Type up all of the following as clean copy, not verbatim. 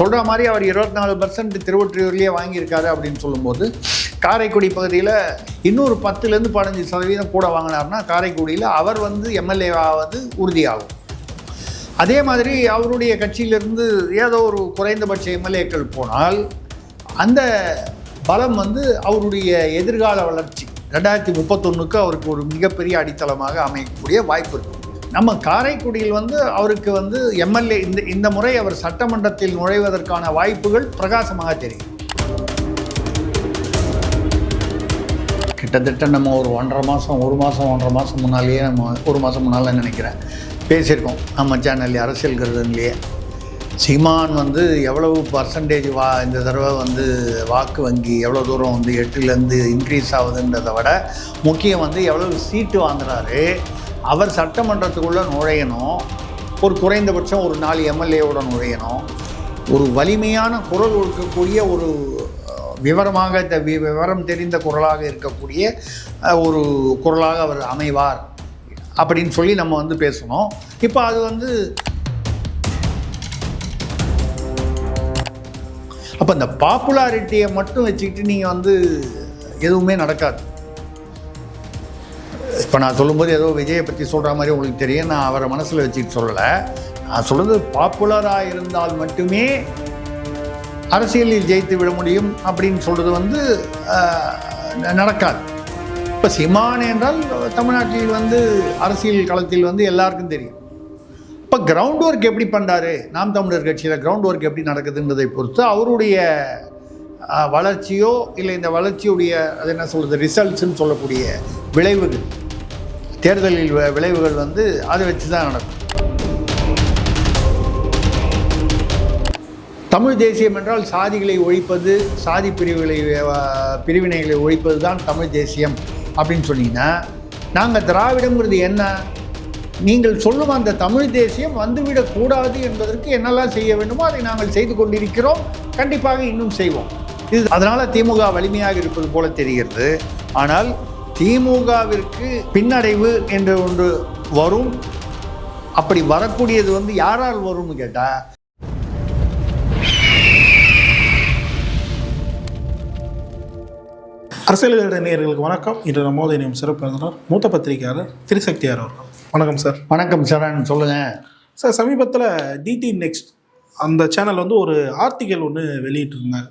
சொல்கிற மாதிரி அவர் 24% திருவொற்றியூர்லேயே வாங்கியிருக்காரு அப்படின்னு சொல்லும்போது, காரைக்குடி பகுதியில் இன்னொரு 10-15% கூட வாங்கினார்னா காரைக்குடியில் அவர் எம்எல்ஏ ஆவது உறுதியாகும். அதே மாதிரி அவருடைய கட்சியிலிருந்து ஏதோ ஒரு குறைந்தபட்ச எம்எல்ஏக்கள் போனால் அந்த பலம் அவருடைய எதிர்கால வளர்ச்சி 2031க்கு அவருக்கு ஒரு மிகப்பெரிய அடித்தளமாக அமைக்கக்கூடிய வாய்ப்பு இருக்கும். நம்ம காரைக்குடியில் அவருக்கு எம்எல்ஏ இந்த முறை அவர் சட்டமன்றத்தில் நுழைவதற்கான வாய்ப்புகள் பிரகாசமாக தெரியும். கிட்டத்தட்ட நம்ம ஒரு 1.5 மாதம் முன்னாலேயே நம்ம 1 மாதம் முன்னால் நினைக்கிறேன் பேசியிருக்கோம் நம்ம சேனல்லே அரசியல் கருதன்லேயே. சீமான் எவ்வளவு பர்சன்டேஜ் இந்த தடவை வாக்கு வங்கி எவ்வளோ தூரம் 8லேருந்து இன்க்ரீஸ் ஆகுதுன்றதை விட முக்கியம் எவ்வளவு சீட்டு வாங்குறாரு, அவர் சட்டமன்றத்துக்குள்ளே நுழையணும், ஒரு குறைந்தபட்சம் ஒரு 4 எம்எல்ஏவோட நுழையணும், ஒரு வலிமையான குரல் இருக்கக்கூடிய ஒரு விவரம் தெரிந்த குரலாக இருக்கக்கூடிய ஒரு குரலாக அவர் அமைவார் அப்படின்னு சொல்லி நம்ம பேசணும். இப்போ அது அப்போ இந்த பாப்புலாரிட்டியை மட்டும் வச்சுக்கிட்டு நீங்கள் எதுவுமே நடக்காது. இப்போ நான் சொல்லும்போது ஏதோ விஜயை பற்றி சொல்கிற மாதிரி உங்களுக்கு தெரியும், நான் அவரை மனசில் வச்சுக்கிட்டு சொல்லலை. நான் சொல்கிறது பாப்புலராக இருந்தால் மட்டுமே அரசியலில் ஜெயித்து விட முடியும் அப்படின்னு சொல்கிறது நடக்காது. இப்போ சீமான் என்றால் தமிழ்நாட்டில் அரசியல் களத்தில் எல்லாருக்கும் தெரியும். இப்போ கிரவுண்ட் ஒர்க் எப்படி பண்ணுறாரு, நாம் தமிழர் கட்சியில் கிரவுண்ட் ஒர்க் எப்படி நடக்குதுன்றதை பொறுத்து அவருடைய வளர்ச்சியோ இல்லை இந்த வளர்ச்சியுடைய அது என்ன சொல்கிறது ரிசல்ட்ஸ்ன்னு சொல்லக்கூடிய விளைவுகள், தேர்தலில் விளைவுகள் அதை வச்சு தான் நடக்கும். தமிழ் தேசியம் என்றால் சாதிகளை ஒழிப்பது, சாதி பிரிவினைகளை ஒழிப்பது தான் தமிழ் தேசியம் அப்படின்னு சொன்னீங்கன்னா, நாங்கள் திராவிடங்கிறது என்ன, நீங்கள் சொல்லும் அந்த தமிழ் தேசியம் வந்துவிடக்கூடாது என்பதற்கு என்னெல்லாம் செய்ய வேண்டுமோ அதை நாங்கள் செய்து கொண்டிருக்கிறோம், கண்டிப்பாக இன்னும் செய்வோம். இது அதனால் திமுக வலிமையாக இருப்பது போல தெரிகிறது. ஆனால் திமுகவிற்கு பின்னடைவு என்று ஒன்று வரும். அப்படி வரக்கூடியது யாரால் வரும்னு கேட்டால், அரசியல் நேயர்களுக்கு வணக்கம். இன்று நம்மோடு இணையும் சிறப்பு விருந்தினர் மூத்த பத்திரிகையாளர் திரிசக்தியார் அவர்கள். வணக்கம் சார். வணக்கம் சரண், சொல்லுங்கள் சார். சமீபத்தில் டிடி நெக்ஸ்ட் அந்த சேனல் ஒரு ஆர்டிக்கல் ஒன்று வெளியிட்டிருந்தாங்க.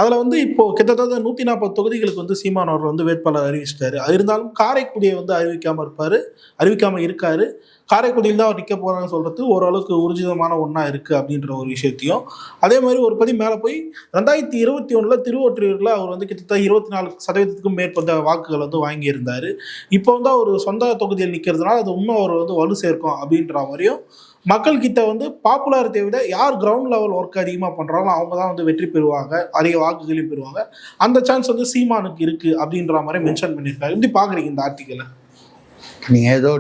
அதில் இப்போது கிட்டத்தட்ட 140 தொகுதிகளுக்கு சீமான் அவர்கள் வேட்பாளர் அறிவிச்சிட்டாரு. அது இருந்தாலும் காரைக்குடியை அறிவிக்காமல் இருக்காரு. காரைக்குடியில் தான் அவர் நிற்க போகிறான்னு சொல்கிறது ஓரளவுக்கு ஊர்ஜிதமான ஒன்றா இருக்குது அப்படின்ற ஒரு விஷயத்தையும், அதே மாதிரி ஒரு படி மேலே போய் 2021 திருவொற்றியூரில் அவர் கிட்டத்தட்ட 24% மேற்பட்ட வாக்குகள் வாங்கியிருந்தார். இப்போ அவர் சொந்த தொகுதியில் நிற்கிறதுனால அது இன்னும் அவர் வலு சேர்க்கும் அப்படின்ற மாதிரியும், மக்கள் கிட்ட பாப்புலாரிட்டியை விட யார் கிரவுண்ட் லெவல் ஒர்க் அதிகமாக பண்ணுறாங்களோ அவங்க தான் வெற்றி பெறுவாங்க, அதிக வாக்குகளையும் பெறுவாங்க, அந்த சான்ஸ் சீமானுக்கு இருக்குது அப்படின்ற மாதிரி மென்ஷன் பண்ணியிருக்காரு. எப்படி பார்க்குறீங்க இந்த ஆர்டிக்கலை? நீங்கள் ஏதோ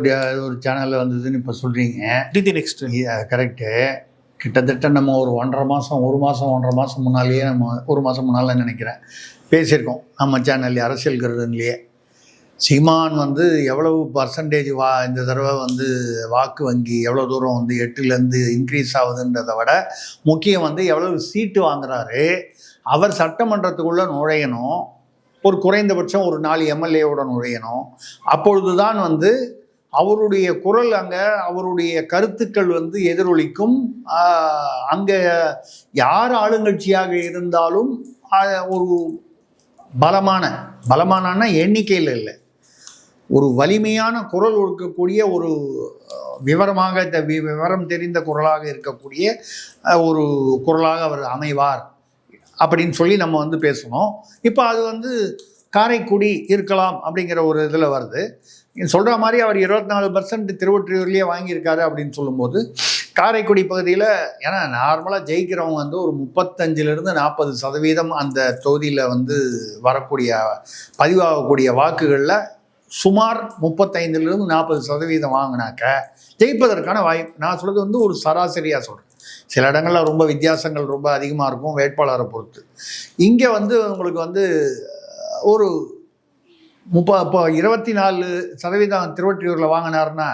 ஒரு சேனலில் வந்ததுன்னு இப்போ சொல்கிறீங்க. DD next correct. கிட்டத்தட்ட நம்ம ஒரு 1.5 மாதம் முன்னாலேயே நம்ம 1 மாதம் முன்னால் நினைக்கிறேன் பேசியிருக்கோம் நம்ம சேனல்லே அரசியல் கருதன்லேயே. சீமான் எவ்வளவு பர்சன்டேஜ் இந்த தடவை வாக்கு வங்கி எவ்வளோ தூரம் 8லேருந்து இன்க்ரீஸ் ஆகுதுன்றதை விட முக்கியம் எவ்வளவு சீட்டு வாங்குறாரு, அவர் சட்டமன்றத்துக்குள்ளே நுழையணும், ஒரு குறைந்தபட்சம் ஒரு 4 எம்எல்ஏவோட நுழையணும். அப்பொழுது தான் அவருடைய குரல் அங்கே, அவருடைய கருத்துக்கள் எதிரொலிக்கும். அங்கே யார் ஆளுங்கட்சியாக இருந்தாலும் ஒரு பலமான எண்ணிக்கையில் இல்லை, ஒரு வலிமையான குரல் இருக்கக்கூடிய ஒரு விவரம் தெரிந்த குரலாக இருக்கக்கூடிய ஒரு குரலாக அவர் அமைவார் அப்படின்னு சொல்லி நம்ம பேசணும். இப்போ அது காரைக்குடி இருக்கலாம் அப்படிங்கிற ஒரு இதில் வருது. சொல்கிற மாதிரி அவர் 24% திருவொற்றியூர்லேயே வாங்கியிருக்காரு அப்படின்னு சொல்லும்போது, காரைக்குடி பகுதியில் ஏன்னா நார்மலாக ஜெயிக்கிறவங்க ஒரு 35-லேருந்து 40% அந்த தொகுதியில் வரக்கூடிய பதிவாகக்கூடிய வாக்குகளில் சுமார் 35-லேருந்து 40% வாங்கினாக்க ஜெயிப்பதற்கான வாய்ப்பு. நான் சொல்கிறது ஒரு சராசரியாக சொல்கிறேன். சில இடங்களில் ரொம்ப வித்தியாசங்கள் ரொம்ப அதிகமாக இருக்கும் வேட்பாளரை பொறுத்து. இங்கே உங்களுக்கு ஒரு 24% திருவொற்றியூரில் வாங்கினார்னா,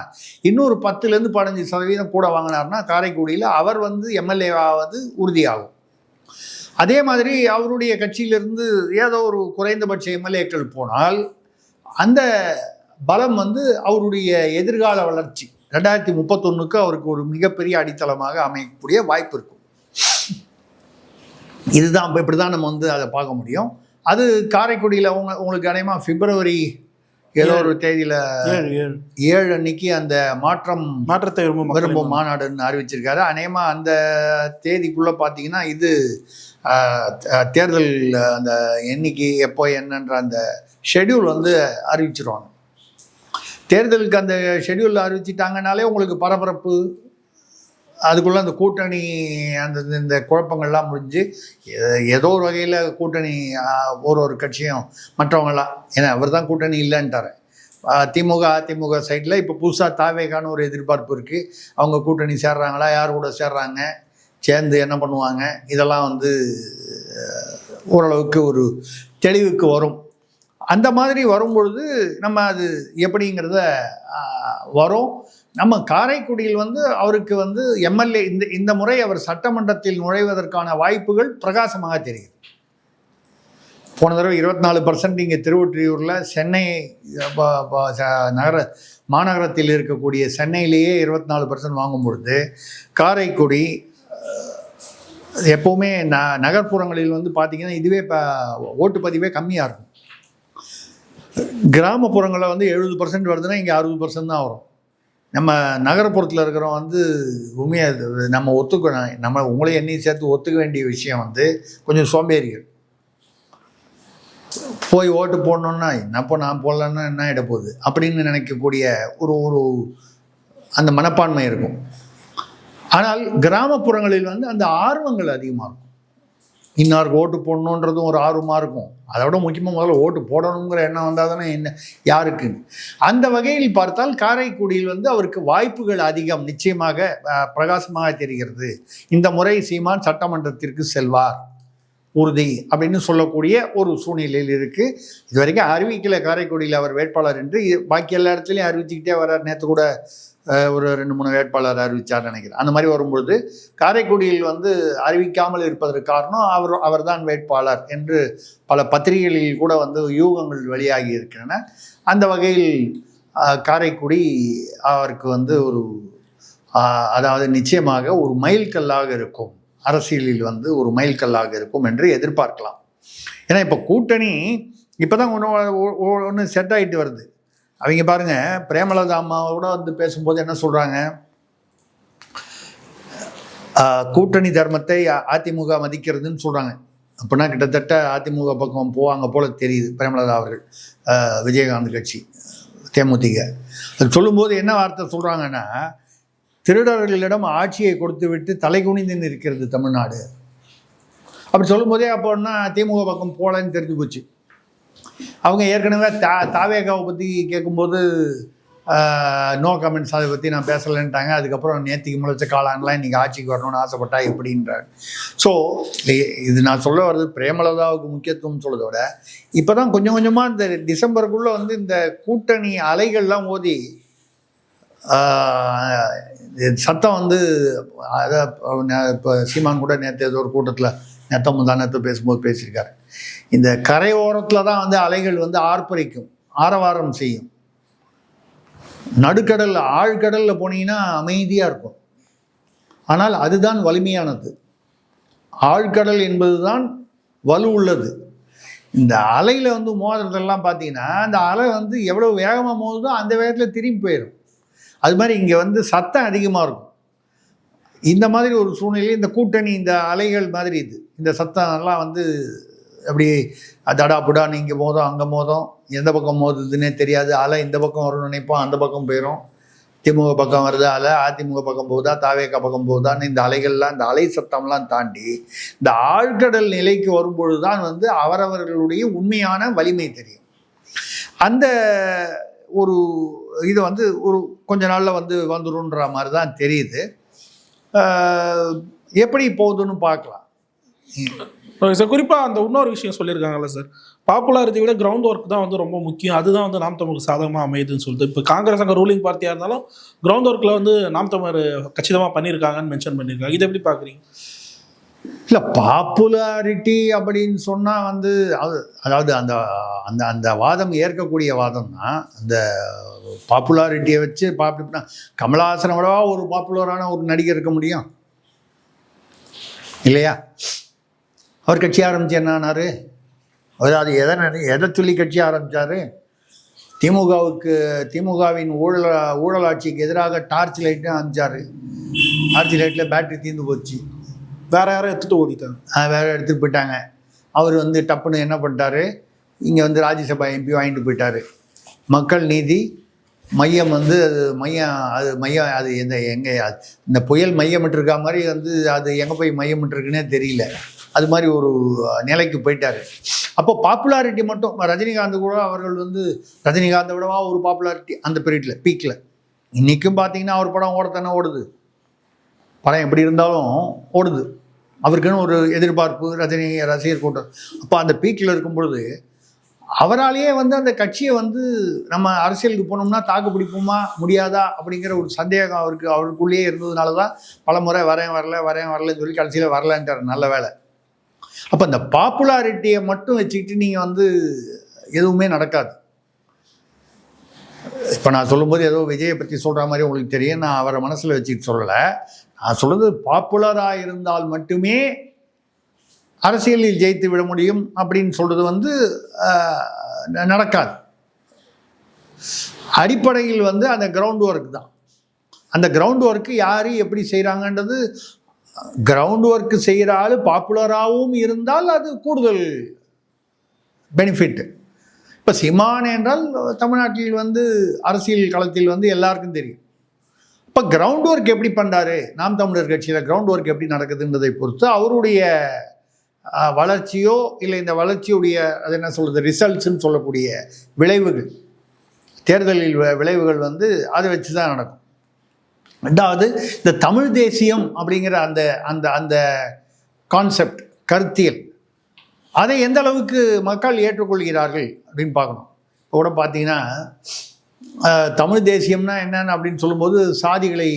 இன்னொரு 10-15% கூட வாங்கினார்னா காரைக்குடியில் அவர் எம்எல்ஏ ஆவது உறுதியாகும். அதே மாதிரி அவருடைய கட்சியிலிருந்து ஏதோ ஒரு குறைந்தபட்ச எம்எல்ஏக்கள் போனால் அந்த பலம் வந்து அவருடைய எதிர்கால வளர்ச்சி 2031க்கு அவருக்கு ஒரு மிகப்பெரிய அடித்தளமாக அமையக்கூடிய வாய்ப்பு இருக்கும். இதுதான் இப்படி தான் நம்ம வந்து அதை பார்க்க முடியும். அது காரைக்குடியில் உங்களுக்கு அநேகமாக பிப்ரவரி ஏதோ ஒரு தேதியில் 7 அன்னைக்கு அந்த மாற்றத்தை விரும்பும் மாநாடுன்னு அறிவிச்சிருக்காரு. அநேகமாக அந்த தேதிக்குள்ளே பார்த்தீங்கன்னா இது தேர்தல் அந்த எண்ணிக்கை எப்போ என்னன்ற அந்த ஷெட்யூல் வந்து அறிவிச்சிருவாங்க. தேர்தலுக்கு அந்த ஷெட்யூல் அறிவிச்சிட்டாங்கனாலே உங்களுக்கு பரபரப்பு, அதுக்குள்ளே அந்த கூட்டணி அந்த இந்த குழப்பங்கள்லாம் முடிஞ்சு ஏதோ ஒரு வகையில் கூட்டணி ஒரு கட்சியும் மற்றவங்களாம், ஏன்னா அவர் தான் கூட்டணி இல்லைன்ட்டார். அதிமுக சைடில் இப்போ புதுசாக தாவேகான ஒரு எதிர்பார்ப்பு இருக்குது. அவங்க கூட்டணி சேர்றாங்களா, யார் கூட சேர்றாங்க, சேர்ந்து என்ன பண்ணுவாங்க, இதெல்லாம் வந்து ஓரளவுக்கு ஒரு தெளிவுக்கு வரும். அந்த மாதிரி வரும்பொழுது நம்ம அது எப்படிங்கிறத வரும். நம்ம காரைக்குடியில் வந்து அவருக்கு வந்து எம்எல்ஏ இந்த முறை அவர் சட்டமன்றத்தில் நுழைவதற்கான வாய்ப்புகள் பிரகாசமாக தெரியுது. போன தடவை 24% இங்கே திருவொற்றியூரில் சென்னை மாநகரத்தில் இருக்கக்கூடிய சென்னையிலேயே 24% வாங்கும் பொழுது காரைக்குடி எப்போவுமே நகர்ப்புறங்களில் வந்து பார்த்திங்கன்னா இதுவே இப்போ ஓட்டுப்பதிவே கம்மியாக இருக்கும். கிராமப்புறங்களில் வந்து 70% வருதுன்னா இங்கே 60% தான் வரும். நம்ம நகரப்புறத்தில் இருக்கிறோம் வந்து உண்மையாக நம்ம ஒத்துக்கணும், நம்ம உங்களையும் என்னையும் சேர்த்து ஒத்துக்க வேண்டிய விஷயம் வந்து கொஞ்சம் சோம்பேறிகள். போய் ஓட்டு போடணுன்னா என்னப்போ நான் போடலன்னா என்ன ஆகிட போகுது அப்படின்னு நினைக்கக்கூடிய ஒரு அந்த மனப்பான்மை இருக்கும். ஆனால் கிராமப்புறங்களில் வந்து அந்த ஆர்வங்கள் அதிகமாக இருக்கும். இன்னாருக்கு ஓட்டு போடணுன்றதும் ஒரு ஆர்வமாக இருக்கும். அதை விட முக்கியமாக முதல்ல ஓட்டு போடணுங்கிற எண்ணம் வந்தால் தானே என்ன யாருக்குன்னு. அந்த வகையில் பார்த்தால் காரைக்குடியில் வந்து அவருக்கு வாய்ப்புகள் அதிகம், நிச்சயமாக பிரகாசமாக தெரிகிறது. இந்த முறை சீமான் சட்டமன்றத்திற்கு செல்வார் உறுதி அப்படின்னு சொல்லக்கூடிய ஒரு சூழ்நிலையில் இருக்குது. இது வரைக்கும் அறிவிக்கலை காரைக்குடியில் அவர் வேட்பாளர் என்று. பாக்கி எல்லா இடத்துலையும் அறிவிச்சுக்கிட்டே வர்றார். நேற்று கூட ஒரு 2-3 வேட்பாளர் அறிவித்தார் நினைக்கிறேன். அந்த மாதிரி வரும்பொழுது காரைக்குடியில் வந்து அறிவிக்காமல் இருப்பதற்கு காரணம் அவர் தான் வேட்பாளர் என்று பல பத்திரிகைகளில் கூட வந்து யூகங்கள் வெளியாகி இருக்கின்றன. அந்த வகையில் காரைக்குடி அவருக்கு வந்து ஒரு அதாவது நிச்சயமாக ஒரு மைல்கல்லாக இருக்கும், அரசியலில் வந்து ஒரு மைல்கல்லாக இருக்கும் என்று எதிர்பார்க்கலாம். ஏன்னா இப்போ கூட்டணி இப்போ தான் ஒன்று செட் ஆகிட்டு வருது. அவங்க பாருங்கள், பிரேமலதா அம்மாவோட வந்து பேசும்போது என்ன சொல்கிறாங்க, கூட்டணி தர்மத்தை அதிமுக மதிக்கிறதுன்னு சொல்கிறாங்க. அப்படின்னா கிட்டத்தட்ட அதிமுக பக்கம் போவாங்க போல தெரியுது பிரேமலதா அவர்கள், விஜயகாந்த் கட்சி தேமுதிக. அது சொல்லும்போது என்ன வார்த்தை சொல்கிறாங்கன்னா, திருடர்களிடம் ஆட்சியை கொடுத்து விட்டு தலை குனிந்து நிற்கிறது தமிழ்நாடு அப்படி சொல்லும்போதே அப்போன்னா திமுக பக்கம் போகலன்னு தெரிஞ்சு போச்சு. அவங்க ஏற்கனவே தாவேகாவை பற்றி கேட்கும்போது நோ கமெண்ட்ஸ், அதை பற்றி நான் பேசலைன்ட்டாங்க. அதுக்கப்புறம் நேற்றுக்கு முளைச்ச காலான்லாம் இன்றைக்கி ஆட்சிக்கு வரணும்னு ஆசைப்பட்டா எப்படின்றார். ஸோ இது நான் சொல்ல வர்றது பிரேமலதாவுக்கு முக்கியத்துவம் சொல்றதை விட இப்போ தான் கொஞ்சம் கொஞ்சமாக இந்த டிசம்பருக்குள்ளே வந்து இந்த கூட்டணி அலைகள்லாம் மோதி சத்தம் வந்து அதை இப்போ சீமான் கூட நேற்று ஏதோ ஒரு கூட்டத்தில் நேற்று பேசும்போது பேசியிருக்காரு. இந்த கரையோரத்தில் தான் வந்து அலைகள் வந்து ஆர்ப்பரிக்கும், ஆரவாரம் செய்யும். நடுக்கடலில் ஆழ்கடலில் போனீங்கன்னா அமைதியாக இருக்கும். ஆனால் அதுதான் வலிமையானது. ஆழ்கடல் என்பது தான் வலு உள்ளது. இந்த அலையில் வந்து மோதுறதெல்லாம் பார்த்தீங்கன்னா அந்த அலை வந்து எவ்வளோ வேகமாக மோதுதோ அந்த வேகத்தில் திரும்பி போயிடும். அது மாதிரி இங்கே வந்து சத்தம் அதிகமாக இருக்கும். இந்த மாதிரி ஒரு சூழ்நிலையில் இந்த கூட்டணி இந்த அலைகள் மாதிரி இந்த சத்தம்லாம் வந்து அப்படி தடா புடான்னு இங்கே மோதும் அங்கே மோதும், எந்த பக்கம் மோதுதுன்னே தெரியாது. அலை இந்த பக்கம் வரும்னு நினைப்போம், அந்த பக்கம் போயிடும். திமுக பக்கம் வருது அலை, அதிமுக பக்கம் போகுதா, தாவேகா பக்கம் போகுதான்னு இந்த அலைகள்லாம், இந்த அலை சத்தம்லாம் தாண்டி இந்த ஆழ்கடல் நிலைக்கு வரும்பொழுது தான் வந்து அவரவர்களுடைய உண்மையான வலிமை தெரியும். அந்த ஒரு இது வந்து ஒரு கொஞ்ச நாளில் வந்து வந்துடும்ன்ற மாதிரி தான் தெரியுது. எப்படி போகுதுன்னு பார்க்கலாம். சார் குறிப்பாக அந்த இன்னொரு விஷயம் சொல்லியிருக்காங்கல்ல சார், பாப்புலாரிட்டி விட கிரவுண்ட் ஒர்க் தான் வந்து ரொம்ப முக்கியம், அதுதான் வந்து நாம் தமிழுக்கு சாதகமாக அமையுதுன்னு சொல்லிட்டு இப்போ காங்கிரஸ் அங்கே ரூலிங் பார்ட்டியாக இருந்தாலும் கிரவுண்ட் ஒர்க்கில் வந்து நாம் தமிழர் கச்சிதமாக பண்ணியிருக்காங்கன்னு மென்ஷன் பண்ணியிருக்காங்க. இதை எப்படி பார்க்குறீங்க? இல்லை பாப்புலாரிட்டி அப்படின்னு சொன்னால் வந்து அதாவது அந்த அந்த அந்த வாதம் ஏற்கக்கூடிய வாதம் தான். அந்த பாப்புலாரிட்டியை வச்சு பார்த்துட்டா கமலஹாசனை விடவா ஒரு பாப்புலரான ஒரு நடிகர் இருக்க முடியும் இல்லையா? அவர் கட்சி ஆரம்பிச்சு என்ன ஆனார்? அதாவது எதை சொல்லி கட்சி ஆரம்பித்தார்? திமுகவின் ஊழலாட்சிக்கு எதிராக டார்ச் லைட்டு அமைச்சார். டார்ச் லைட்டில் பேட்டரி தீர்ந்து போச்சு, வேற யாரும் எடுத்துகிட்டு ஓடிட்டாங்க. வேற எடுத்துகிட்டு போயிட்டாங்க. அவர் வந்து டப்புன்னு என்ன பண்ணிட்டாரு, இங்கே வந்து ராஜ்யசபா எம்பி வாங்கிட்டு போயிட்டார். மக்கள் நீதி மையம் வந்து மையம் அது எங்கே இந்த புயல் மையமிட்டிருக்கா மாதிரி வந்து அது எங்கே போய் மையமிட்டிருக்குன்னே தெரியல. அது மாதிரி ஒரு நிலைக்கு போயிட்டார். அப்போ பாப்புலாரிட்டி மட்டும் ரஜினிகாந்த் கூட அவர்கள் வந்து ரஜினிகாந்தை விடவா ஒரு பாப்புலாரிட்டி அந்த பீரியடில் பீக்கில். இன்றைக்கும் பார்த்தீங்கன்னா அவர் படம் ஓடத்தானே ஓடுது. படம் எப்படி இருந்தாலும் ஓடுது. அவருக்குன்னு ஒரு எதிர்பார்ப்பு, ரஜினி ரசிகர் கூட்டம். அப்போ அந்த பீக்கில் இருக்கும் பொழுது அவராலேயே வந்து அந்த கட்சியை வந்து நம்ம அரசியலுக்கு போனோம்னா தாக்கு பிடிப்போமா முடியாதா அப்படிங்கிற ஒரு சந்தேகம் அவருக்குள்ளேயே இருந்ததுனால தான் பல முறை வரலன்னு சொல்லி கடைசியில் வரலன்ட்டார். நல்ல வேலை. அப்போ இந்த பாப்புலாரிட்டியை மட்டும் வச்சுக்கிட்டு நீங்கள் வந்து எதுவுமே நடக்காது. இப்போ நான் சொல்லும்போது ஏதோ விஜயை பற்றி சொல்கிற மாதிரி உங்களுக்கு தெரியும். நான் அவரை மனசில் வச்சுக்கிட்டு சொல்லலை. நான் சொல்கிறது பாப்புலராக இருந்தால் மட்டுமே அரசியலில் ஜெயித்து விட முடியும் அப்படின்னு சொல்கிறது வந்து நடக்காது. அடிப்படையில் வந்து அந்த கிரவுண்ட் ஒர்க் தான். அந்த கிரவுண்ட் ஒர்க்கு யார் எப்படி செய்கிறாங்கன்றது, கிரவுண்ட் ஒர்க்கு செய்கிற ஆள் பாப்புலராகவும் இருந்தால் அது கூடுதல் பெனிஃபிட். இப்போ சீமான் என்றால் தமிழ்நாட்டில் வந்து அரசியல் களத்தில் வந்து எல்லாருக்கும் தெரியும். இப்போ கிரவுண்ட் ஒர்க் எப்படி பண்ணுறாரு, நாம் தமிழர் கட்சியில் கிரவுண்ட் ஒர்க் எப்படி நடக்குதுன்றதை பொறுத்து அவருடைய வளர்ச்சியோ இல்லை இந்த வளர்ச்சியுடைய அது என்ன சொல்கிறது ரிசல்ட்ஸ்ன்னு சொல்லக்கூடிய விளைவுகள், தேர்தலில் விளைவுகள் வந்து அதை வச்சு தான் நடக்கும். ரெண்டாவது இந்த தமிழ் தேசியம் அப்படிங்கிற அந்த அந்த அந்த கான்செப்ட், கருத்தியல், அதை எந்த அளவுக்கு மக்கள் ஏற்றுக்கொள்கிறார்கள் அப்படின்னு பார்க்கணும். இப்போ கூட பார்த்தீங்கன்னா தமிழ் தேசியம்னா என்னன்னு அப்படின்னு சொல்லும்போது சாதிகளை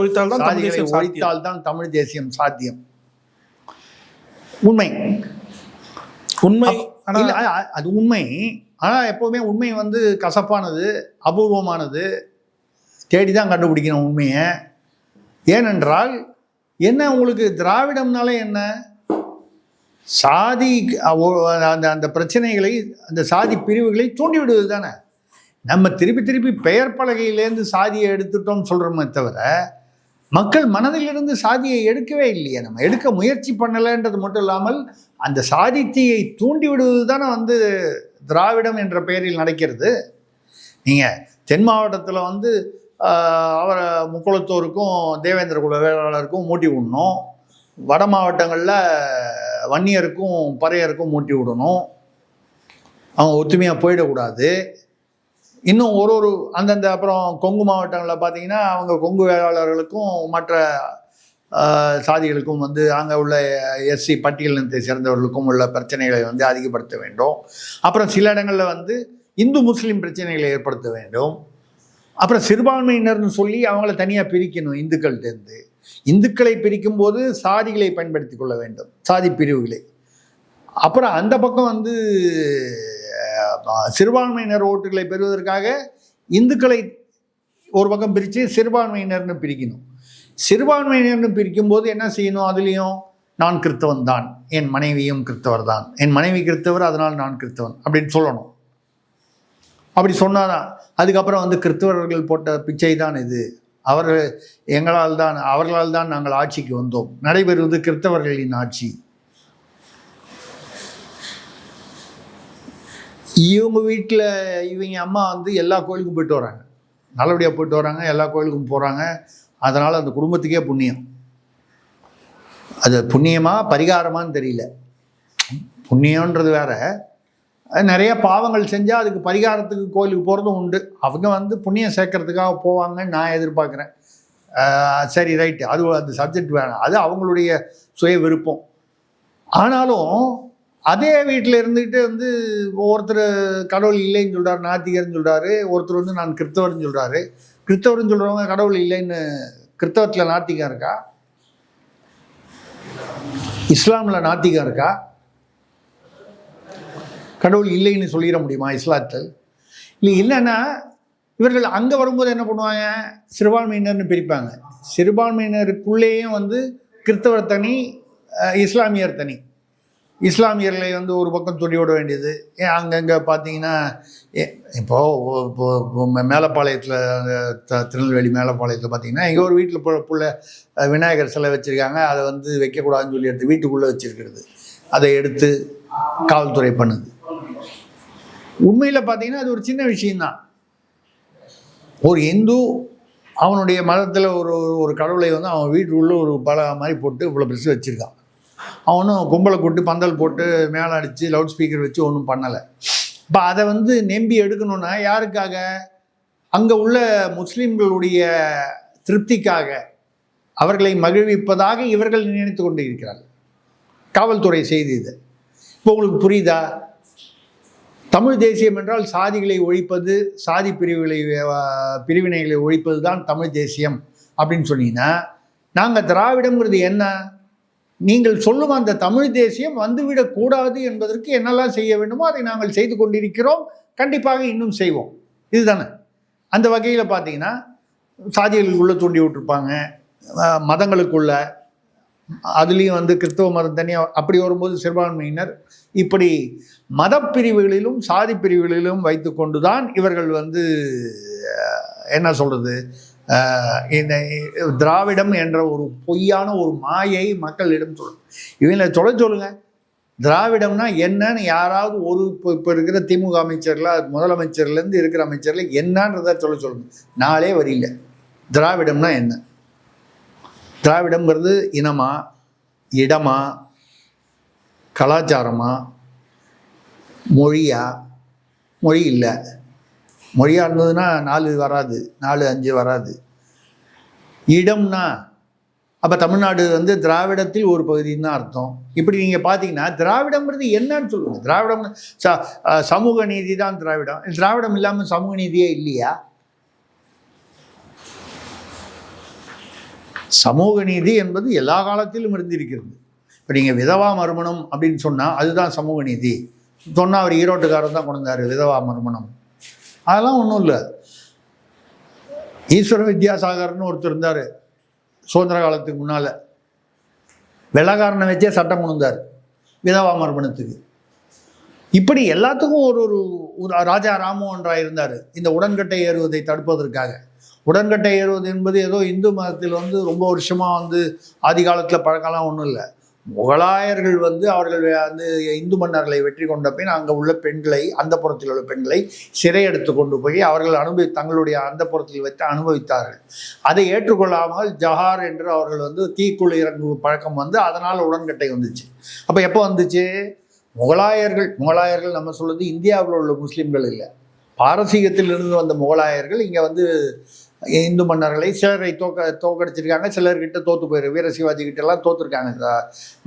ஒழித்தால் தான் தமிழ் தேசியம் சாத்தியம். உண்மை அது உண்மை. ஆனால் எப்போவுமே உண்மை வந்து கசப்பானது, அபூர்வமானது, தேடி தான் கண்டுபிடிக்கணும் உண்மையை. ஏனென்றால் என்ன, உங்களுக்கு திராவிடம்னாலே என்ன, சாதி அந்த அந்த பிரச்சனைகளை, அந்த சாதி பிரிவுகளை தூண்டிவிடுவது தானே. நம்ம திருப்பி பெயர் பலகையிலேருந்து சாதியை எடுத்துட்டோம் சொல்கிறோமே தவிர மக்கள் மனதிலிருந்து சாதியை எடுக்கவே இல்லையே. நம்ம எடுக்க முயற்சி பண்ணலைன்றது மட்டும் இல்லாமல் அந்த சாதித்தீயை தூண்டி விடுவது தானே வந்து திராவிடம் என்ற பெயரில் நடக்கிறது. நீங்கள் தென் மாவட்டத்தில் வந்து அவரை முக்குளத்தோருக்கும் தேவேந்திர குல வேளாளருக்கும் மூட்டி விடணும், வட மாவட்டங்களில் வன்னியருக்கும் பறையருக்கும் மூட்டி விடணும், அவங்க ஒத்துமையாக போயிடக்கூடாது. இன்னும் ஒரு அந்தந்த அப்புறம் கொங்கு மாவட்டங்களில் பார்த்தீங்கன்னா அவங்க கொங்கு வேளாளர்களுக்கும் மற்ற சாதிகளுக்கும் வந்து அங்கே உள்ள எஸ்சி பட்டியலினத்தை சேர்ந்தவர்களுக்கும் உள்ள பிரச்சனைகளை வந்து அதிகப்படுத்த வேண்டும். அப்புறம் சில இடங்களில் வந்து இந்து முஸ்லீம் பிரச்சனைகளை ஏற்படுத்த வேண்டும். அப்புறம் சிறுபான்மையினர்னு சொல்லி அவங்கள தனியாக பிரிக்கணும் இந்துக்கள்கிட்டேருந்து. இந்துக்களை பிரிக்கும் போது சாதிகளை பயன்படுத்தி கொள்ள வேண்டும், சாதி பிரிவுகளை. அப்புறம் அந்த பக்கம் வந்து சிறுபான்மையினர் ஓட்டுகளை பெறுவதற்காக இந்துக்களை ஒரு பக்கம் பிரித்து சிறுபான்மையினர்னு பிரிக்கணும். சிறுபான்மையினர்னு பிரிக்கும் போது என்ன செய்யணும், அதுலேயும் நான் கிறிஸ்தவன் தான், என் மனைவியும் கிறிஸ்தவர் தான், என் மனைவி கிறிஸ்தவர் அதனால் நான் கிறிஸ்தவன் அப்படின்னு சொல்லணும். அப்படி சொன்னாதான் அதுக்கப்புறம் வந்து கிறிஸ்தவர்கள் போட்ட பிச்சை தான் இது, அவர்களால் தான் நாங்கள் ஆட்சிக்கு வந்தோம், நடைபெறுவது கிறிஸ்தவர்களின் ஆட்சி. இவங்க வீட்டில் இவங்க அம்மா வந்து எல்லா கோயிலுக்கும் போயிட்டு வராங்க, நல்லபடியாக போயிட்டு வராங்க, எல்லா கோயிலுக்கும் போகிறாங்க. அதனால் அந்த குடும்பத்துக்கே புண்ணியம். அது புண்ணியமாக பரிகாரமானு தெரியல. புண்ணியன்றது வேற, நிறைய பாவங்கள் செஞ்சால் அதுக்கு பரிகாரத்துக்கு கோயிலுக்கு போகிறதும் உண்டு. அவங்க வந்து புண்ணியம் சேர்க்கறதுக்காக போவாங்கன்னு நான் எதிர்பார்க்குறேன். சரி, ரைட்டு, அது அந்த சப்ஜெக்ட் வேணாம், அது அவங்களுடைய சுய விருப்பம். ஆனாலும் அதே வீட்டில் இருந்துக்கிட்டு வந்து ஒருத்தர் கடவுள் இல்லைன்னு சொல்கிறார், நாத்திகர்னு சொல்கிறாரு, ஒருத்தர் வந்து நான் கிறிஸ்தவர்னு சொல்கிறாரு. கிறிஸ்தவர்னு சொல்கிறவங்க கடவுள் இல்லைன்னு, கிறிஸ்தவத்தில் நாத்திகம் இருக்கா? இஸ்லாமில் நாத்திகம் இருக்கா? கடவுள் இல்லைன்னு சொல்லிட முடியுமா இஸ்லாத்தில்? இல்லை, இல்லைன்னா இவர்கள் அங்கே வரும்போது என்ன பண்ணுவாங்க, சிறுபான்மையினர்னு பிரிப்பாங்க. சிறுபான்மையினருக்குள்ளேயும் வந்து கிறிஸ்தவர் தனி, இஸ்லாமியர் தனி. இஸ்லாமியர்களை வந்து ஒரு பக்கம் துணி விட வேண்டியது. ஏன் அங்கங்கே பார்த்தீங்கன்னா இப்போது மேலப்பாளையத்தில், திருநெல்வேலி மேலப்பாளையத்தில் பார்த்தீங்கன்னா எங்கள் ஒரு வீட்டில் புள்ள விநாயகர் சிலை வச்சுருக்காங்க. அதை வந்து வைக்கக்கூடாதுன்னு சொல்லி எடுத்து வீட்டுக்குள்ளே வச்சுருக்கிறது, அதை எடுத்து காவல்துறை பண்ணுது. உண்மையில் பார்த்தீங்கன்னா அது ஒரு சின்ன விஷயந்தான். ஒரு இந்து அவனுடைய மதத்தில் ஒரு கடவுளை வந்து அவன் வீட்டுக்குள்ளே ஒரு பலகை மாதிரி போட்டு இவ்வளோ பெருசு வச்சுருக்கான். அவனும் கும்பலை கூட்டு பந்தல் போட்டு மேலே அடித்து லவுட் ஸ்பீக்கர் வச்சு ஒன்றும் பண்ணலை. இப்போ அதை வந்து நம்பி எடுக்கணுன்னா யாருக்காக? அங்கே உள்ள முஸ்லீம்களுடைய திருப்திக்காக, அவர்களை மகிழ்விப்பதாக இவர்கள் நினைத்து கொண்டு இருக்கிறார்கள். காவல்துறை செய்தி இது. இப்போ உங்களுக்கு புரியுதா? தமிழ் தேசியம் என்றால் சாதிகளை ஒழிப்பது, சாதி பிரிவினைகளை ஒழிப்பது தான் தமிழ் தேசியம் அப்படின்னு சொன்னீங்கன்னா, நாங்கள் திராவிடம்ங்கிறது என்ன? நீங்கள் சொல்லும் அந்த தமிழ் தேசியம் வந்துவிடக்கூடாது என்பதற்கு என்னெல்லாம் செய்ய வேண்டுமோ அதை நாங்கள் செய்து கொண்டிருக்கிறோம், கண்டிப்பாக இன்னும் செய்வோம். இதுதானே. அந்த வகையில் பார்த்தீங்கன்னா சாதிகளுக்குள்ளே தூண்டி விட்டுருப்பாங்க, மதங்களுக்குள்ள, அதுலேயும் வந்து கிறிஸ்தவ மதம் தனியாக. அப்படி வரும்போது சிறுபான்மையினர் இப்படி மதப்பிரிவுகளிலும் சாதி பிரிவுகளிலும் வைத்து கொண்டு தான் இவர்கள் வந்து என்ன சொல்கிறது, இந்த திராவிடம் என்ற ஒரு பொய்யான ஒரு மாயை மக்களிடம் சொல்லும். இவங்களை சொல்லுங்க, திராவிடம்னா என்னன்னு யாராவது ஒரு இப்போ இருக்கிற திமுக அமைச்சர்ல, முதலமைச்சர்லேருந்து இருக்கிற அமைச்சர்ல என்னன்றதை சொல்லுங்க. நாளே வரியில திராவிடம்னா என்ன? திராவிடம்ங்கிறது இனமா, இடமா, கலாச்சாரமா, மொழியா? மொழி இல்லை. மொழியாக இருந்ததுன்னா 4 வராது, 4, 5 வராது. இடம்னா அப்போ தமிழ்நாடு வந்து திராவிடத்தில் ஒரு பகுதின்னு தான் அர்த்தம். இப்படி நீங்கள் பார்த்தீங்கன்னா திராவிடம்ங்கிறது என்னன்னு சொல்லுங்கள். திராவிடம் சமூக நீதி தான் திராவிடம். திராவிடம் இல்லாமல் சமூக நீதியே இல்லையா? சமூக நீதி என்பது எல்லா காலத்திலும் இருந்திருக்கிறது. இப்போ நீங்கள் விதவா மறுமணம் அப்படின்னு சொன்னால் அதுதான் சமூக நீதி. சொன்னால் அவர் ஈரோட்டுக்காரர் தான் கொண்டு வந்தார் விதவா மறுமணம். அதெல்லாம் ஒன்றும் இல்லை. ஈஸ்வர வித்யாசாகர்னு ஒருத்தர் இருந்தார் சுதந்திர காலத்துக்கு முன்னால். வெள்ளக்காரனை வச்சே சட்டம் கொண்டு வந்தார் விதவா மறுமணத்துக்கு. இப்படி எல்லாத்துக்கும் ஒரு ராஜா ராமோன்றா இருந்தார் இந்த உடன்கட்டை ஏறுவதை தடுப்பதற்காக. உடன்கட்டை ஏறுவது என்பது ஏதோ இந்து மதத்தில் வந்து ரொம்ப வருஷமாக வந்து ஆதி காலத்தில் பழக்கம்லாம் ஒன்றும் இல்லை. முகலாயர்கள் வந்து அவர்கள் வந்து இந்து மன்னர்களை வெற்றி கொண்ட பின் அங்கே உள்ள பெண்களை, அந்த புறத்தில் உள்ள பெண்களை சிறை எடுத்து கொண்டு போய் அவர்கள் தங்களுடைய அந்த புறத்தில் வைத்து அனுபவித்தார்கள். அதை ஏற்றுக்கொள்ளாமல் ஜஹார் என்று அவர்கள் வந்து தீக்குள் இறங்கும் பழக்கம் வந்து அதனால் உடன்கட்டை வந்துச்சு. அப்போ எப்போ வந்துச்சு? முகலாயர்கள் நம்ம சொல்வது இந்தியாவில் உள்ள முஸ்லீம்கள் இல்லை, பாரசீகத்திலிருந்து வந்த முகலாயர்கள் இங்கே வந்து இந்து மன்னர்களை சிலரை தோக்கடிச்சிருக்காங்க, சிலர்கிட்ட தோற்று போயிரு. வீர சிவாஜி கிட்டலாம் தோற்றுருக்காங்க,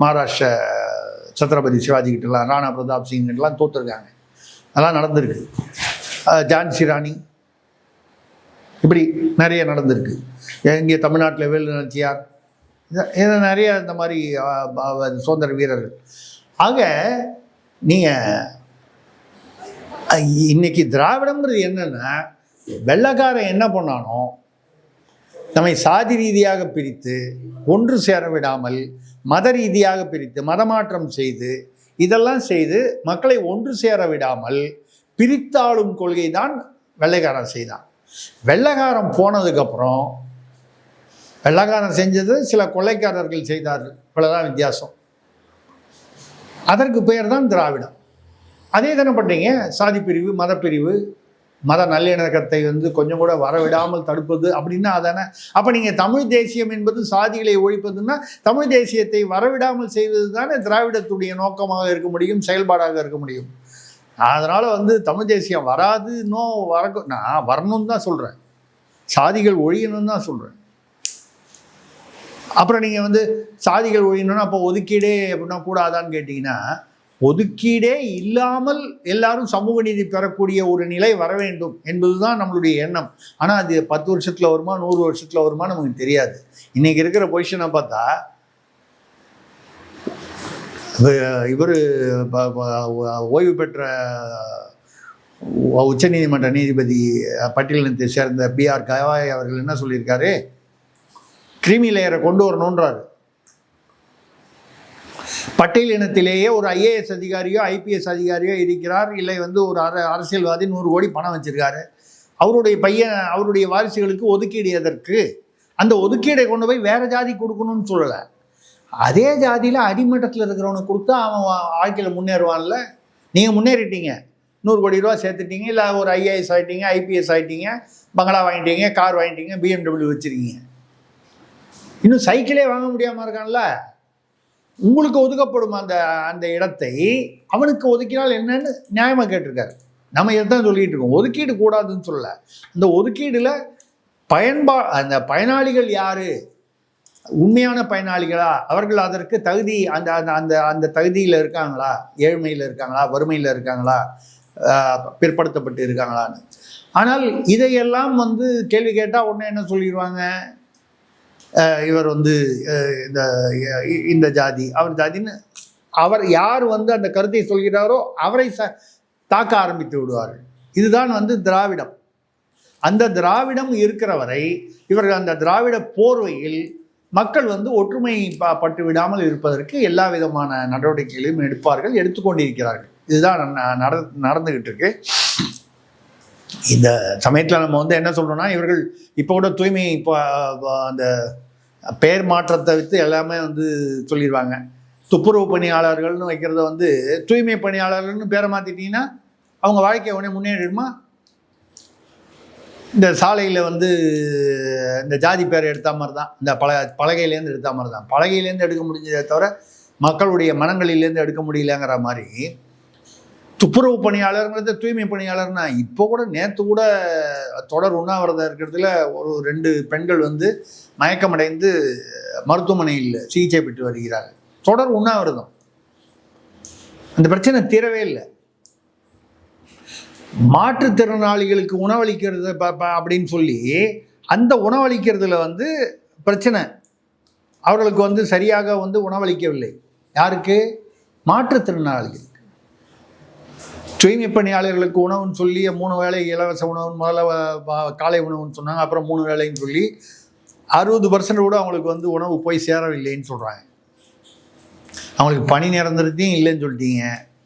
மகாராஷ்டிர சத்ரபதி சிவாஜி கிட்டலாம், ராணா பிரதாப் சிங் கிட்டலாம் தோற்றுருக்காங்க. அதெல்லாம் நடந்திருக்கு. ஜான்சி ராணி, இப்படி நிறைய நடந்திருக்கு. இங்கே தமிழ்நாட்டில் வேலு நாச்சியார், இதை நிறைய இந்த மாதிரி சுதந்திர வீரர்கள். ஆக நீங்கள் இன்னைக்கு திராவிடம்ன்றது என்னன்னா, வெள்ளக்காரன் என்ன பண்ணானோ நம்மை சாதி ரீதியாக பிரித்து ஒன்று சேர விடாமல் மத ரீதியாக பிரித்து மதமாற்றம் செய்து இதெல்லாம் செய்து மக்களை ஒன்று சேர விடாமல் பிரித்தாளும் கொள்கை தான் வெள்ளைக்காரன் செய்தான். வெள்ளைக்காரன் போனதுக்கப்புறம் வெள்ளைக்காரன் செஞ்சது சில கொள்ளைக்காரர்கள் செய்தார்கள், இவ்வளோதான் வித்தியாசம். அதற்கு பெயர் தான் திராவிடம். அதே தானே பண்ணுறீங்க. சாதி பிரிவு, மதப்பிரிவு, மத நல்லிணக்கத்தை வந்து கொஞ்சம் கூட வரவிடாமல் தடுப்பது அப்படின்னா அதானே. அப்போ நீங்கள் தமிழ் தேசியம் என்பது சாதிகளை ஒழிப்பதுன்னா தமிழ் தேசியத்தை வரவிடாமல் செய்வது தானே திராவிடத்துடைய நோக்கமாக இருக்க முடியும், செயல்பாடாக இருக்க முடியும். அதனால் வந்து தமிழ் தேசியம் வராது, நான் வரணும்னு தான் சொல்கிறேன், சாதிகள் ஒழியணும்னு தான் சொல்கிறேன். அப்புறம் நீங்கள் வந்து சாதிகள் ஒழியணும்னா அப்போ ஒதுக்கீடே அப்படின்னா கூடாதான்னு கேட்டிங்கன்னா, ஒதுக்கீடே இல்லாமல் எல்லாரும் சமூக நீதி பெறக்கூடிய ஒரு நிலை வர வேண்டும் என்பதுதான் நம்மளுடைய எண்ணம். ஆனால் அது 10 வருஷத்தில் வருமா, 100 வருஷத்தில் வருமா நமக்கு தெரியாது. இன்னைக்கு இருக்கிற பொசிஷனை பார்த்தா இவர் ஓய்வு பெற்ற உச்சநீதிமன்ற நீதிபதி பட்டியலினத்தை சேர்ந்த பிஆர் கவாய் அவர்கள் என்ன சொல்லியிருக்காரு, கிரீமி லேயரை கொண்டு வரணுன்றாரு. பட்டியலினத்திலேயே ஒரு ஐஏஎஸ் அதிகாரியோ ஐபிஎஸ் அதிகாரியோ இருக்கிறார், இல்லை வந்து ஒரு அரசியல்வாதி 100 கோடி பணம் வச்சிருக்காரு, அவருடைய பையன் அவருடைய வாரிசுகளுக்கு ஒதுக்கீடு எதற்கு? அந்த ஒதுக்கீடை கொண்டு போய் வேற ஜாதி கொடுக்கணும்னு சொல்லலை, அதே ஜாதியில் அடிமட்டத்தில் இருக்கிறவனுக்கு கொடுத்தா அவன் வாழ்க்கையில் முன்னேறுவான்ல. நீங்கள் முன்னேறிட்டீங்க, 100 கோடி ரூபா சேர்த்துட்டீங்க, இல்லை ஒரு ஐஏஎஸ் ஆகிட்டீங்க, ஐபிஎஸ் ஆகிட்டீங்க, பங்களா வாங்கிட்டீங்க, கார் வாங்கிட்டீங்க, BMW வச்சுருக்கீங்க, இன்னும் சைக்கிளே வாங்க முடியாமல் இருக்கான்ல. உங்களுக்கு ஒதுக்கப்படும் அந்த அந்த இடத்தை அவனுக்கு ஒதுக்கினால் என்னன்னு நியாயமாக கேட்டிருக்காரு. நம்ம இதைத்தான் சொல்லிகிட்டு இருக்கோம், ஒதுக்கீடு கூடாதுன்னு சொல்லலை. அந்த ஒதுக்கீடில் அந்த பயனாளிகள் யார், உண்மையான பயனாளிகளா, அவர்கள் அதற்கு தகுதி அந்த அந்த அந்த தகுதியில் இருக்காங்களா, ஏழ்மையில் இருக்காங்களா, வறுமையில் இருக்காங்களா, பிற்படுத்தப்பட்டு இருக்காங்களான்னு. ஆனால் இதையெல்லாம் வந்து கேள்வி கேட்டால் உடனே என்ன சொல்லிடுவாங்க, இவர் வந்து இந்த ஜாதி அவர் ஜாதின்னு அவர் யார் வந்து அந்த கருத்தை சொல்கிறாரோ அவரை தாக்க ஆரம்பித்து விடுவார்கள். இதுதான் வந்து திராவிடம். அந்த திராவிடம் இருக்கிற வரை இவர்கள் அந்த திராவிட போர்வையில் மக்கள் வந்து ஒற்றுமை பட்டு விடாமல் இருப்பதற்கு எல்லா விதமான நடவடிக்கைகளையும் எடுப்பார்கள், எடுத்துக்கொண்டிருக்கிறார்கள். இதுதான் நடந்துகிட்டு இருக்கு. இந்த சமயத்தில் நம்ம வந்து என்ன சொல்றோம்னா, இவர்கள் இப்போ கூட தூய்மை அந்த பெயர் மாற்றத்தை வித்து எல்லாமே வந்து சொல்லிடுவாங்க. துப்புரவு பணியாளர்கள்னு வைக்கிறத வந்து தூய்மை பணியாளர்கள்னு பேரை மாற்றிட்டீங்கன்னா அவங்க வாழ்க்கை உடனே முன்னேறிடுமா? இந்த சாலையில் வந்து இந்த ஜாதி பேரை எடுத்த மாதிரி தான், இந்த பலகையிலேருந்து எடுத்த மாதிரி தான். பலகையிலேருந்து எடுக்க முடிஞ்சதை தவிர மக்களுடைய மனங்களிலேருந்து எடுக்க முடியலங்கிற மாதிரி துப்புரவு பணியாளருங்கிறது தூய்மை பணியாளர்னா, இப்போ கூட நேற்று கூட தொடர் உண்ணாவிரதம் இருக்கிறதுல ஒரு 2 பெண்கள் வந்து மயக்கமடைந்து மருத்துவமனையில் சிகிச்சை பெற்று வருகிறார்கள். தொடர் உண்ணாவிரதம். அந்த பிரச்சனை தீரவே இல்லை. மாற்றுத்திறனாளிகளுக்கு உணவளிக்கிறது அப்படின்னு சொல்லி அந்த உணவளிக்கிறதுல வந்து பிரச்சனை. அவர்களுக்கு வந்து சரியாக வந்து உணவளிக்கவில்லை. யாருக்கு? மாற்றுத்திறனாளிகள். தூய்மை பணியாளர்களுக்கு உணவுன்னு சொல்லி 3 வேளை இலவச உணவுன்னு முதல்ல காலை உணவுன்னு சொன்னாங்க, அப்புறம் 3 வேளைன்னு சொல்லி 60% கூட அவங்களுக்கு வந்து உணவு போய் சேரவில்லைன்னு சொல்கிறாங்க. அவங்களுக்கு பணி நிரந்தரத்தையும் இல்லைன்னு சொல்லிட்டீங்க,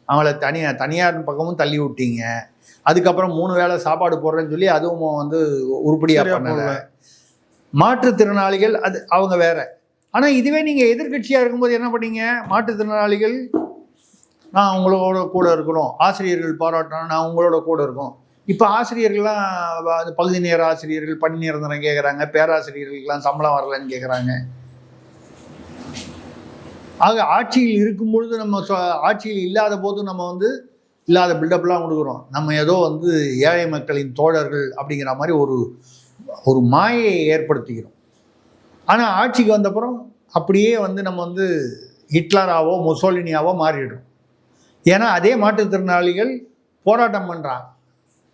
அவங்கள தனியார் பக்கமும் தள்ளி விட்டீங்க. அதுக்கப்புறம் 3 வேளை சாப்பாடு போடுறேன்னு சொல்லி அதுவும் வந்து உருப்படியாக பண்ணல. மாற்றுத்திறனாளிகள் அது அவங்க வேற. ஆனால் இதுவே நீங்கள் எதிர்கட்சியாக இருக்கும்போது என்ன பண்ணீங்க? மாற்றுத்திறனாளிகள் நான் உங்களோட கூட இருக்கணும், ஆசிரியர்கள் பாராட்டணும், நான் உங்களோட கூட இருக்கணும். இப்போ ஆசிரியர்கள்லாம் பகுதி நேர ஆசிரியர்கள் பணி நிரந்தரம் கேட்குறாங்க, பேராசிரியர்களுக்கெல்லாம் சம்பளம் வரலன்னு கேட்குறாங்க. ஆக ஆட்சியில் இருக்கும் பொழுது நம்ம ஆட்சியில் இல்லாத போது நம்ம வந்து இல்லாத பில்டப்லாம் கொடுக்குறோம். நம்ம ஏதோ வந்து ஏழை மக்களின் தோழர்கள் அப்படிங்கிற மாதிரி ஒரு மாயை ஏற்படுத்திக்கிறோம். ஆனால் ஆட்சிக்கு வந்தப்புறம் அப்படியே வந்து நம்ம வந்து ஹிட்லராவோ முசோலினியாவோ மாறிடுறோம். ஏன்னா அதே மாற்றுத்திறனாளிகள் போராட்டம் பண்ணுறான்,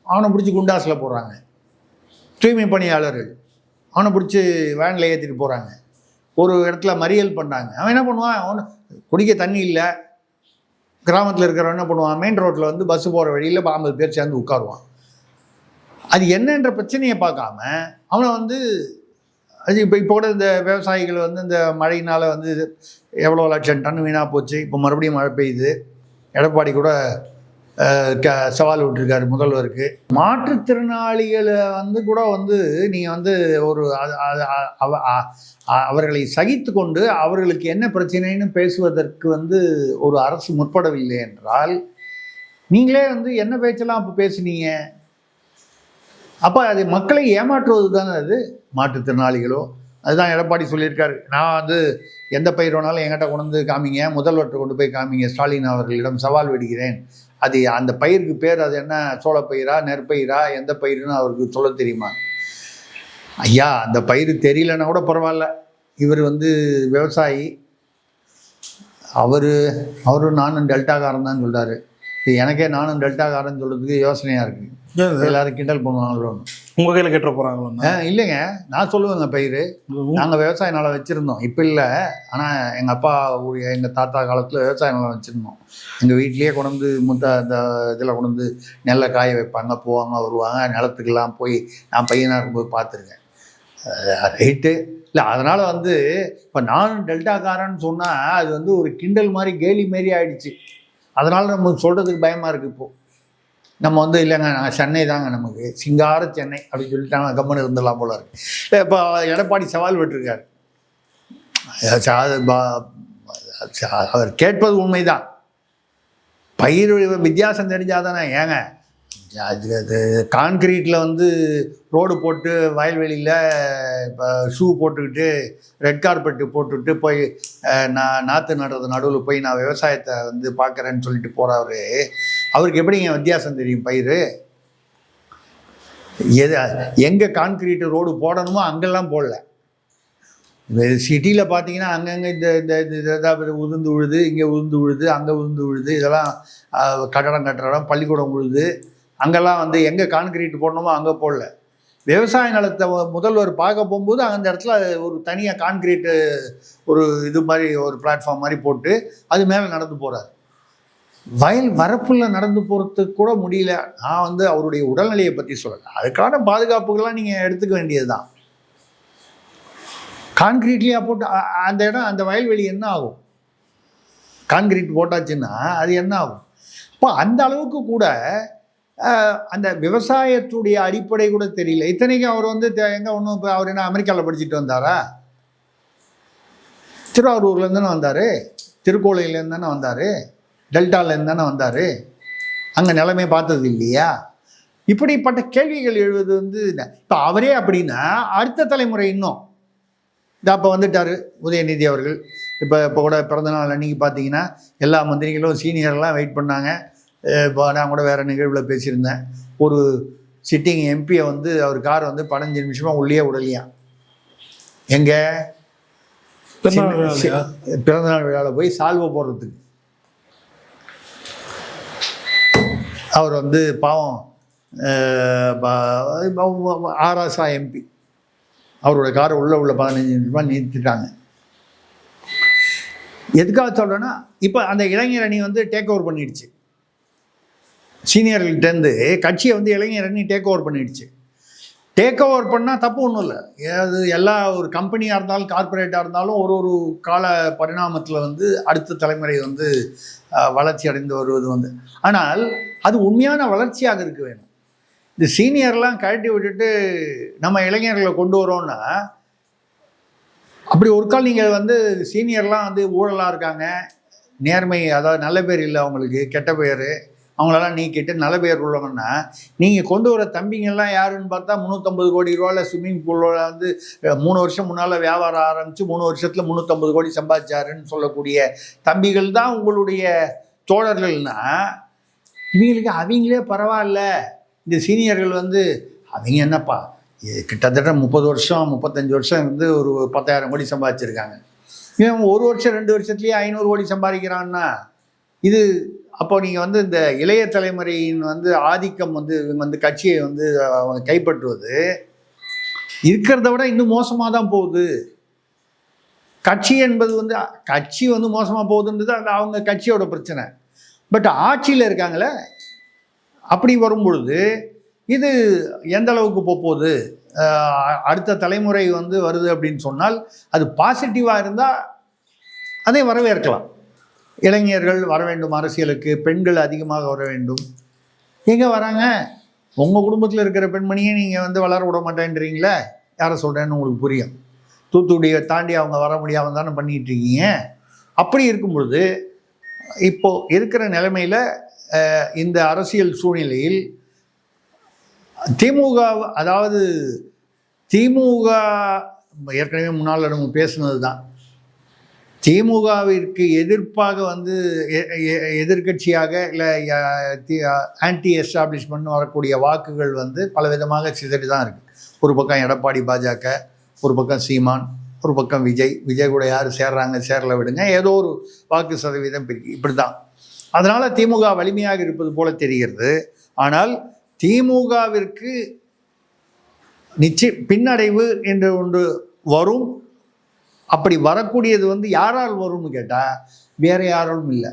அவனை பிடிச்சி குண்டாஸில் போடுறாங்க. தூய்மை பணியாளர்கள் அவனை பிடிச்சி வேனில் ஏற்றிட்டு போகிறாங்க. ஒரு இடத்துல மறியல் பண்ணுறாங்க. அவன் என்ன பண்ணுவான்? அவன் குடிக்க தண்ணி இல்லை. கிராமத்தில் இருக்கிறவன் என்ன பண்ணுவான்? மெயின் ரோட்டில் வந்து பஸ்ஸு போகிற வழியில் 50 பேர் சேர்ந்து உட்காருவான். அது என்னன்ற பிரச்சனையை பார்க்காம அவனை வந்து அது இப்போ கூட இந்த விவசாயிகள் வந்து இந்த மழையினால் வந்து எவ்வளோ லட்சம் டன் வீணாக போச்சு. இப்போ மறுபடியும் மழை பெய்யுது. எடப்பாடி கூட சவால் விட்டுருக்காரு முதல்வருக்கு. மாற்றுத்திறனாளிகளை வந்து கூட வந்து நீங்கள் வந்து ஒரு அவர்களை சகித்து கொண்டு அவர்களுக்கு என்ன பிரச்சனைன்னு பேசுவதற்கு வந்து ஒரு அரசு முற்படவில்லை என்றால் நீங்களே வந்து என்ன பேச்செல்லாம் அப்போ பேசுனீங்க? அப்போ அது மக்களை ஏமாற்றுவது தானே அது. மாற்றுத்திறனாளிகளோ அதுதான் எடப்பாடி சொல்லியிருக்காரு. நான் வந்து எந்த பயிர் வேணாலும் என்கிட்ட கொண்டு வந்து காமிங்க, முதல்வர்கிட்ட கொண்டு போய் காமிங்க, ஸ்டாலின் அவர்களிடம் சவால் விடுகிறேன். அது அந்த பயிருக்கு பேர் அது என்ன, சோளப்பயிரா நெற்பயிரா எந்த பயிருன்னு அவருக்கு சொல்ல தெரியுமா? ஐயா, அந்த பயிர் தெரியலன்னா கூட பரவாயில்ல, இவர் வந்து விவசாயி, அவரு நானும் டெல்டாக்காரன் தான் சொல்கிறாரு. எனக்கே நானும் டெல்டாக்காரன் சொல்கிறதுக்கு யோசனையாக இருக்குது. எல்லாரும் கிண்டல் பண்ணுவாங்களோன்னு. உங்க கையில கேட்டுற போறாங்களா? இல்லைங்க, நான் சொல்லுவேங்க. பயிர் நாங்கள் விவசாய நிலம் வச்சுருந்தோம், இப்போ இல்லை. ஆனால் எங்கள் அப்பா எங்கள் தாத்தா காலத்தில் விவசாய நிலம் வச்சுருந்தோம். எங்கள் வீட்லேயே கொண்டு வந்து இந்த இதில் கொண்டு வந்து நெல்லை காய வைப்பாங்க, போவாங்க வருவாங்க. நிலத்துக்கெல்லாம் போய் நான் பையனாக இருக்கும்போது பார்த்துருக்கேன். ரைட்டு இல்லை. அதனால் வந்து இப்போ நானும் டெல்டாக்காரன்னு சொன்னால் அது வந்து ஒரு கிண்டல் மாதிரி கேலி மாரி ஆயிடுச்சு. அதனால் நம்ம சொல்கிறதுக்கு பயமாக இருக்குது. இப்போது நம்ம வந்து இல்லைங்க நாங்கள் சென்னை தாங்க, நமக்கு சிங்கார சென்னை அப்படின்னு சொல்லிட்டாங்க, கம்மன் இருந்துடலாம் போல இருக்கு. இப்போ எடப்பாடி சவால் விட்டுருக்காரு. அவர் கேட்பது உண்மைதான். பயிர் வித்தியாசம் தெரிஞ்சால் தானே. ஏங்க அது கான்கிரீட்டில் வந்து ரோடு போட்டு வயல்வெளியில் இப்போ ஷூ போட்டுக்கிட்டு ரெட் கார்பெட்டு போட்டுக்கிட்டு போய் நாற்று நடுறது நடுவில் போய் நான் விவசாயத்தை வந்து பார்க்குறேன்னு சொல்லிட்டு போகிறவர், அவருக்கு எப்படிங்க வித்தியாசம் தெரியும்? பயிர் எங்கே கான்கிரீட்டு ரோடு போடணுமோ அங்கெல்லாம் போடல. சிட்டியில் பார்த்தீங்கன்னா அங்கங்கே இந்த உதிர்ந்து விழுது, இங்கே உதிர்ந்து விழுது, அங்கே உதிர்ந்து விழுது. இதெல்லாம் கட்டடம் பள்ளிக்கூடம் விழுது. அங்கெல்லாம் வந்து எங்கே கான்கிரீட் போடணுமோ அங்கே போடல. விவசாய நிலத்தை முதல்வர் பார்க்க போகும்போது அந்த இடத்துல ஒரு தனியாக கான்கிரீட்டு ஒரு இது மாதிரி ஒரு பிளாட்ஃபார்ம் மாதிரி போட்டு அது மேலே நடந்து போகிறார். வயல் வரப்புல நடந்து போகிறதுக்கு கூட முடியல. நான் வந்து அவருடைய உடல்நிலையை பற்றி சொல்லலை, அதுக்கான பாதுகாப்புகள்லாம் நீங்கள் எடுத்துக்க வேண்டியது தான். கான்கிரீட்லேயே போட்டு அந்த இடம் அந்த வயல்வெளி என்ன ஆகும்? கான்கிரீட் போட்டாச்சுன்னா அது என்ன ஆகும்? அப்போ அந்த அளவுக்கு கூட அந்த விவசாயத்துடைய அடிப்படை கூட தெரியல. இத்தனைக்கும் அவர் வந்து எங்கே ஒன்றும் இப்போ அவர் என்ன அமெரிக்காவில் படிச்சுட்டு வந்தாரா? திருவாரூர்லேருந்து தானே வந்தார், திருக்கோளையிலேருந்து தானே வந்தார், டெல்டாலேருந்து தானே வந்தார். அங்கே நிலைமை பார்த்தது இல்லையா? இப்படிப்பட்ட கேள்விகள் எழுவது வந்து இப்போ அவரே அப்படின்னா அடுத்த தலைமுறை இன்னும் அப்போ வந்துட்டார் உதயநிதி அவர்கள். இப்போ கூட பிறந்தநாள் அன்றைக்கி பார்த்தீங்கன்னா எல்லா மந்திரிகளும் சீனியர்லாம் வெயிட் பண்ணாங்க. இப்போ நான் கூட வேறு நிகழ்வில் பேசியிருந்தேன். ஒரு சிட்டிங் எம்பியை வந்து அவர் கார் வந்து 15 நிமிஷமாக உள்ளே விடலையா. எங்கே பிறந்தநாள் விழாவில் போய் சால்வை போடுறதுக்கு. அவர் வந்து பாவம் ஆராசா எம்பி, அவரோட காரை உள்ள 15 நிமிஷமாக நிறுத்திட்டாங்க. எதுக்காக சொல்கிறேன்னா இப்போ அந்த இளைஞர் அணி வந்து டேக் ஓவர் பண்ணிடுச்சு. சீனியர்கள்ட்டேருந்து கட்சியை வந்து இளைஞர் அணி டேக் ஓவர் பண்ணிடுச்சு. டேக் ஓவர் பண்ணால் தப்பு ஒன்றும் இல்லை. அது எல்லா ஒரு கம்பெனியாக இருந்தாலும் கார்பரேட்டாக இருந்தாலும் ஒரு கால பரிணாமத்தில் வந்து அடுத்த தலைமுறை வந்து வளர்ச்சி அடைந்து வருவது வந்து, ஆனால் அது உண்மையான வளர்ச்சியாக இருக்க வேணும். இந்த சீனியர்லாம் கழட்டி விட்டுட்டு நம்ம இளைஞர்களை கொண்டு வரோன்னா, அப்படி ஒரு கால் நீங்கள் வந்து சீனியர்லாம் வந்து ஊழலாக இருக்காங்க, நேர்மை அதாவது நல்ல பேர் இல்லை, அவங்களுக்கு கெட்ட பேர், அவங்களெல்லாம் நீக்கிட்டு நல்ல பேர் உள்ளவங்கன்னா, நீங்கள் கொண்டு வர தம்பிங்கெல்லாம் யாருன்னு பார்த்தா 350 கோடி ரூபாயில் ஸ்விம்மிங் பூலில் வந்து 3 வருஷம் முன்னால் வியாபாரம் ஆரம்பித்து 3 வருஷத்தில் 350 கோடி சம்பாதிச்சாருன்னு சொல்லக்கூடிய தம்பிகள் தான் உங்களுடைய தோழர்கள்னா, இவங்களுக்கு அவங்களே பரவாயில்ல. இந்த சீனியர்கள் வந்து அவங்க என்னப்பா கிட்டத்தட்ட 30 வருஷம் 35 வருஷம் வந்து ஒரு 10,000 கோடி சம்பாதிச்சிருக்காங்க. இவன் 1 வருஷம் 2 வருஷத்துலேயே 500 கோடி சம்பாதிக்கிறான்னா, இது அப்போ நீங்கள் வந்து இந்த இளைய தலைமுறையின் வந்து ஆதிக்கம் வந்து இவங்க வந்து கட்சியை வந்து அவங்க கைப்பற்றுவது இருக்கிறத விட இன்னும் மோசமாக தான் போகுது. கட்சி என்பது வந்து கட்சி வந்து மோசமாக போகுதுன்றது அது அவங்க கட்சியோட பிரச்சனை. பட் ஆட்சியில் இருக்காங்களே, அப்படி வரும்பொழுது இது எந்த அளவுக்கு போகுது, அடுத்த தலைமுறை வந்து வருது அப்படின்னு சொன்னால் அது பாசிட்டிவாக இருந்தால் அதை வரவேற்கலாம். இளைஞர்கள் வர வேண்டும் அரசியலுக்கு, பெண்கள் அதிகமாக வர வேண்டும். எங்கே வராங்க? உங்கள் குடும்பத்தில் இருக்கிற பெண்மணியை நீங்கள் வந்து வளர விட மாட்டேன்றீங்களே, யாரை சொல்கிறேன்னு உங்களுக்கு புரியும். தூத்துக்குடியை தாண்டி அவங்க வர முடியாமல் தானே பண்ணிகிட்டு இருக்கீங்க. அப்படி இருக்கும் பொழுது இப்போது இருக்கிற நிலைமையில் இந்த அரசியல் சூழ்நிலையில் திமுக, அதாவது திமுக ஏற்கனவே முன்னால் நம்ம பேசுனது தான், திமுகவிற்கு எதிர்ப்பாக வந்து எதிர்கட்சியாக இல்லை ஆன்டி எஸ்டாப்ளிஷ்மெண்ட் வரக்கூடிய வாக்குகள் வந்து பலவிதமாக சிதறி தான் இருக்குது. ஒரு பக்கம் எடப்பாடி பாஜக, ஒரு பக்கம் சீமான், ஒரு பக்கம் விஜய் கூட யார் சேர்றாங்க சேரல விடுங்க, ஏதோ ஒரு வாக்கு சதவீதம் இப்படி தான். அதனால் திமுக வலிமையாக இருப்பது போல தெரிகிறது. ஆனால் திமுகவிற்கு பின்னடைவு என்று ஒன்று வரும். அப்படி வரக்கூடியது வந்து யாரால் வரும்னு கேட்டால் வேற யாராலும் இல்லை,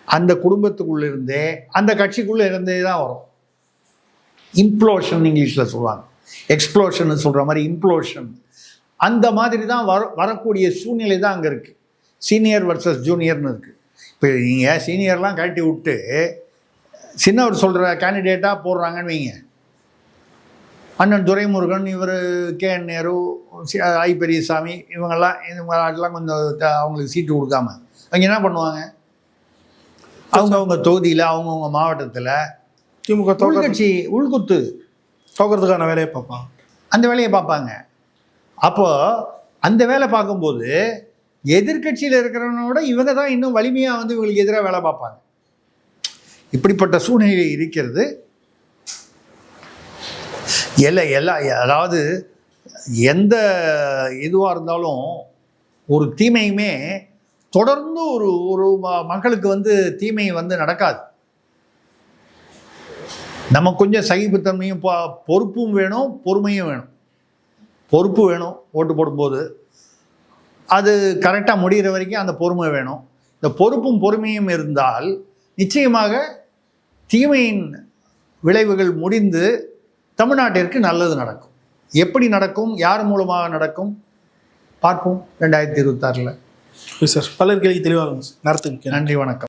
அந்த குடும்பத்துக்குள்ள இருந்தே அந்த கட்சிக்குள்ளே இருந்தே தான் வரும். இம்ப்ளோஷன் இங்கிலீஷில் சொல்லுவாங்க, எக்ஸ்ப்ளோஷன் சொல்கிற மாதிரி இம்ப்ளோஷன். அந்த மாதிரி தான் வரக்கூடிய சூழ்நிலை தான் அங்கே இருக்குது. சீனியர் வர்சஸ் ஜூனியர்னு இருக்குது. இப்போ நீங்கள் சீனியர்லாம் கழட்டி விட்டு சின்னவர் சொல்கிற கேண்டிடேட்டாக போடுறாங்கன்னு வைங்க, அண்ணன் துரைமுருகன், இவர் KN நேரு, ஐ பெரியசாமி, இவங்கெல்லாம் கொஞ்சம் அவங்களுக்கு சீட்டு கொடுக்காம அவங்க என்ன பண்ணுவாங்க, அவங்கவுங்க தொகுதியில் அவங்கவுங்க மாவட்டத்தில் திமுக கட்சி உள்குத்து தோக்கிறதுக்கான வேலையை பார்ப்பாங்க, அந்த வேலையை பார்ப்பாங்க. அப்போ அந்த வேலை பார்க்கும்போது எதிர்கட்சியில் இருக்கிறவனோட இவங்க தான் இன்னும் வலிமையாக வந்து இவங்களுக்கு எதிராக வேலை பார்ப்பாங்க. இப்படிப்பட்ட சூழ்நிலை இருக்கிறது. அதாவது எந்த இதுவாக இருந்தாலும் ஒரு தீமையுமே தொடர்ந்து ஒரு மக்களுக்கு வந்து தீமை வந்து நடக்காது. நம்ம கொஞ்சம் சகிப்புத்தன்மையும் பொறுப்பும் வேணும், பொறுமையும் வேணும். பொறுப்பு வேணும் ஓட்டு போடும்போது, அது கரெக்டாக முடிகிற வரைக்கும் அந்த பொறுமை வேணும். இந்த பொறுப்பும் பொறுமையும் இருந்தால் நிச்சயமாக தீமையின் விளைவுகள் முடிந்து தமிழ்நாட்டிற்கு நல்லது நடக்கும். எப்படி நடக்கும், யார் மூலமாக நடக்கும் பார்ப்போம் 2026. சார் பலர் கேள்வி தெளிவாக நடத்துங்க. நன்றி, வணக்கம்.